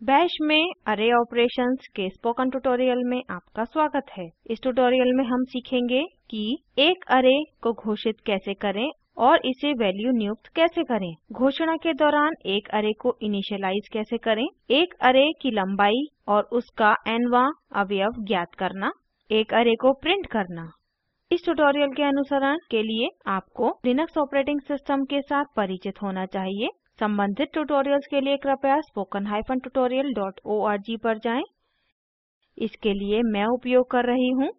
Bash में अरे operations के स्पोकन ट्यूटोरियल में आपका स्वागत है। इस ट्यूटोरियल में हम सीखेंगे कि एक अरे को घोषित कैसे करें और इसे वैल्यू नियुक्त कैसे करें। घोषणा के दौरान एक अरे को इनिशियलाइज कैसे करें, एक अरे की लंबाई और उसका nवां अवयव ज्ञात करना, एक अरे को प्रिंट करना। इस ट्यूटोरियल के अनुसरण के लिए आपको लिनक्स ऑपरेटिंग सिस्टम के साथ परिचित होना चाहिए। संबंधित ट्यूटोरियल्स के लिए कृपया spoken-tutorial.org पर जाएं। इसके लिए मैं उपयोग कर रही हूँ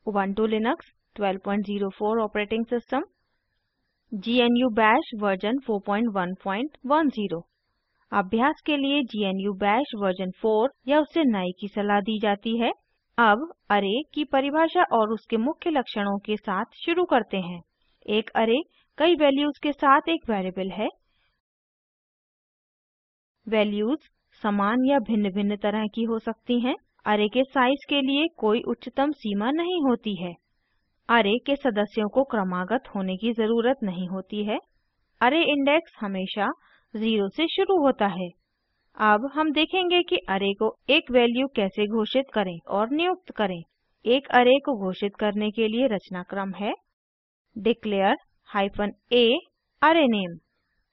Ubuntu Linux 1204 operating system, GNU Bash version 4110। अभ्यास के लिए GNU Bash वर्जन 4 या उससे नए की सलाह दी जाती है। अब अरे की परिभाषा और उसके मुख्य लक्षणों के साथ शुरू करते हैं। एक अरे कई वैल्यूज के साथ एक वेरिएबल है। वैल्यूज समान या भिन्न-भिन्न तरह की हो सकती हैं। अरे के साइज के लिए कोई उच्चतम सीमा नहीं होती है। अरे के सदस्यों को क्रमागत होने की ज़रूरत नहीं होती है। अरे इंडेक्स हमेशा 0 से शुरू होता है। अब हम देखेंगे कि अरे को एक वैल्यू कैसे घोषित करें और नियुक्त करें। एक अरे को घोषित करने के लिए रचनाक्रम है declare -a अरे नेम।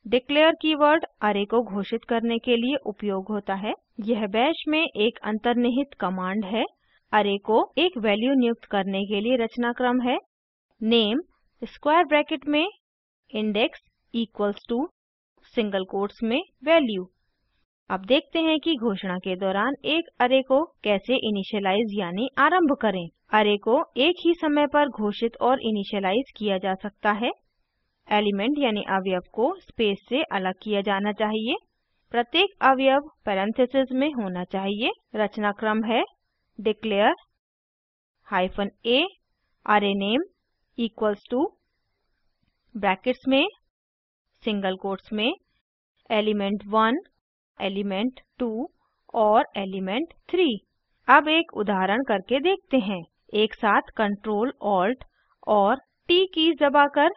डिक्लेयर कीवर्ड अरे को घोषित करने के लिए उपयोग होता है। यह बैश में एक अंतर्निहित कमांड है। अरे को एक वैल्यू नियुक्त करने के लिए रचनाक्रम है नेम स्क्वायर ब्रैकेट में index equals to single quotes में वैल्यू। अब देखते हैं कि घोषणा के दौरान एक अरे को कैसे इनिशियलाइज यानी आरंभ करें। अरे को एक ही समय पर घोषित और इनिशियलाइज किया जा सकता है। एलिमेंट यानी अवयव को स्पेस से अलग किया जाना चाहिए। प्रत्येक अवयव पैरेंथेसिस में होना चाहिए। रचनाक्रम है declare -a अरे नेम इक्वल्स टू ब्रैकेट्स में सिंगल कोट्स में एलिमेंट 1, एलिमेंट 2 और एलिमेंट 3। अब एक उदाहरण करके देखते हैं। एक साथ Ctrl Alt और T कीज़ दबाकर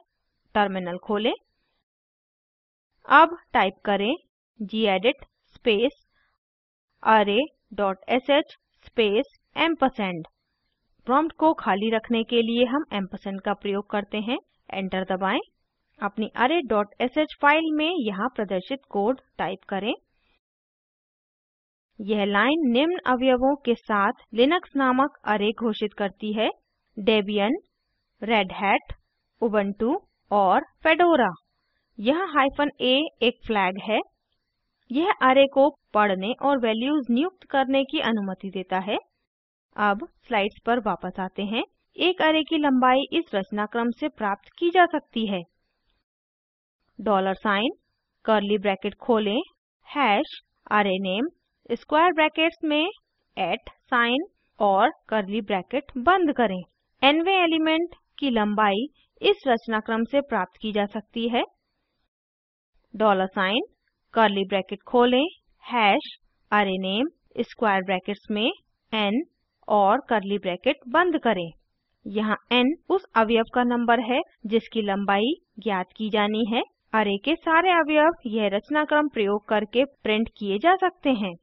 टर्मिनल खोलें। अब टाइप करें gedit space array.sh space ampersand. Prompt को खाली रखने के लिए हम एम्परसैंड का प्रयोग करते हैं। एंटर दबाएं। अपनी array.sh फाइल में यहाँ प्रदर्शित कोड टाइप करें। यह लाइन निम्न अवयवों के साथ लिनक्स नामक अरे घोषित करती है डेबियन, रेडहैट, उबुंटू और फेडोरा। यहाँ -a एक फ्लैग है। यह अरे को पढ़ने और वैल्यूज नियुक्त करने की अनुमति देता है। अब स्लाइड्स पर वापस आते हैं। एक अरे की लंबाई इस रचनाक्रम से प्राप्त की जा सकती है $, कर्ली ब्रैकेट खोलें, हैश अरे नेम स्क्वायर ब्रैकेट्स में @ और कर्ली ब्रैकेट बंद करें। nवें एलिमेंट की लंबाई इस रचनाक्रम से प्राप्त की जा सकती है $, कर्ली ब्रैकेट खोलें, हैश अरे नेम स्क्वायर ब्रैकेट्स में n और कर्ली ब्रैकेट बंद करें। यहाँ n उस अवयव का नंबर है जिसकी लंबाई ज्ञात की जानी है। अरे के सारे अवयव यह रचनाक्रम प्रयोग करके प्रिंट किए जा सकते हैं।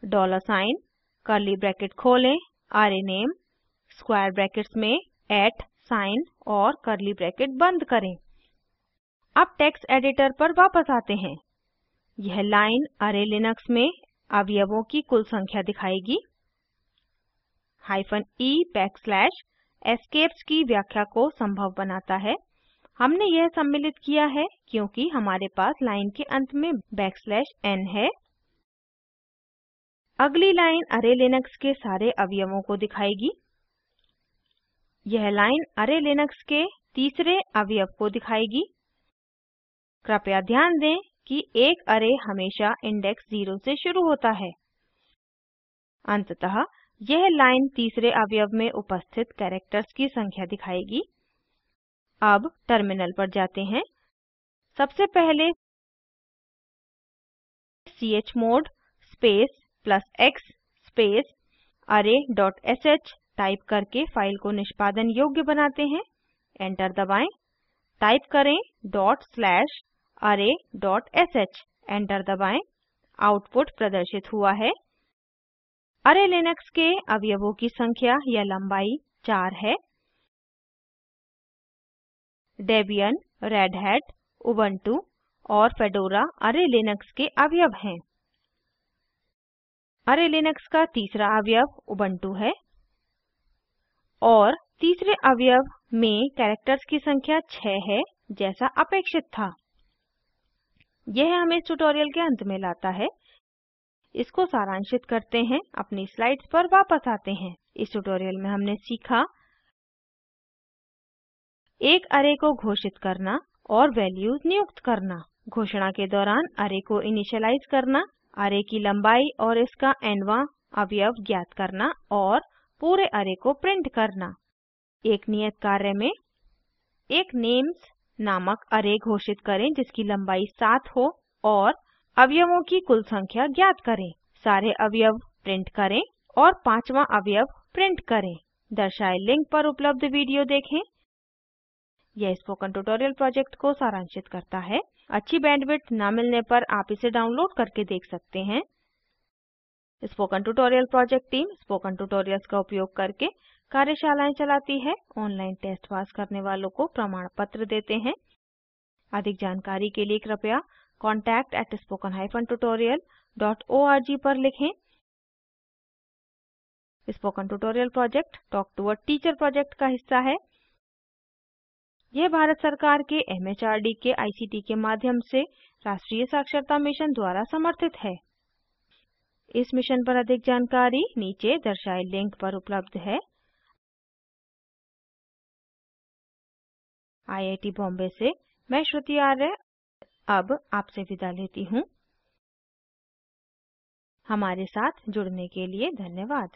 $, कर्ली ब्रैकेट खोलें, अरे नेम स्क्वायर ब्रैकेट्स में @ और कर्ली ब्रैकेट बंद करें। अब टेक्स्ट एडिटर पर वापस आते हैं। यह लाइन अरे लिनक्स में अवयवों की कुल संख्या दिखाएगी। -e एस्केप्स की व्याख्या को संभव बनाता है। हमने यह सम्मिलित किया है क्योंकि हमारे पास लाइन के अंत में \n है। अगली लाइन अरे लिनक्स के सारे अवयवों को दिखाएगी। यह लाइन अरे लिनक्स के तीसरे अवयव को दिखाएगी। कृपया ध्यान दें कि एक अरे हमेशा इंडेक्स 0 से शुरू होता है। अंततः यह लाइन तीसरे अवयव में उपस्थित कैरेक्टर्स की संख्या दिखाएगी। अब टर्मिनल पर जाते हैं। सबसे पहले chmod space +x space array.sh type करके फाइल को निष्पादन योग्य बनाते हैं। एंटर दबाएं। टाइप करें /array.sh एंटर दबाएं। आउटपुट प्रदर्शित हुआ है। अरे लिनक्स के अवयवों की संख्या या लंबाई 4 है। डेबियन, रेडहैट, उबुंटू और फेडोरा अरे लिनक्स के अवयव हैं। अरे लिनक्स का तीसरा अवयव उबुंटू है और तीसरे अवयव में कैरेक्टर्स की संख्या 6 है, जैसा अपेक्षित था। यह हमें इस ट्यूटोरियल के अंत में लाता है। इसको सारांशित करते हैं, अपनी स्लाइड्स पर वापस आते हैं। इस ट्यूटोरियल में हमने सीखा एक अरे को घोषित करना और वैल्यूज नियुक्त करना, घोषणा के दौरान अरे को इनिशियलाइज करना, अरे की लंबाई और इसका nवां अवयव ज्ञात करना और पूरे अरे को प्रिंट करना। एक नियत कार्य में एक नेम्स नामक अरे घोषित करें जिसकी लंबाई 7 हो और अवयवों की कुल संख्या ज्ञात करें। सारे अवयव प्रिंट करें और पांचवा अवयव प्रिंट करें। दर्शाए लिंक पर उपलब्ध वीडियो देखें। यह स्पोकन ट्यूटोरियल प्रोजेक्ट को सारांशित करता है। अच्छी बैंडविड्थ ना मिलने पर आप इसे डाउनलोड करके देख सकते हैं। Spoken tutorial project team spoken tutorials का उपयोग करके कार्यशालाएं चलाती है। ऑनलाइन टेस्ट पास करने वालों को प्रमाण पत्र देते हैं। अधिक जानकारी के लिए कृपया contact@spoken-tutorial.org पर लिखें। Spoken tutorial project talk to a teacher project का हिस्सा है। यह भारत सरकार के MHRD के ICT के माध्यम से राष्ट्रीय साक्षरता मिशन द्वारा समर्थित है। इस मिशन पर अधिक जानकारी नीचे दर्शाए लिंक पर उपलब्ध है। IIT बॉम्बे से मैं श्रुति आर्य अब आपसे विदा लेती हूँ। हमारे साथ जुड़ने के लिए धन्यवाद।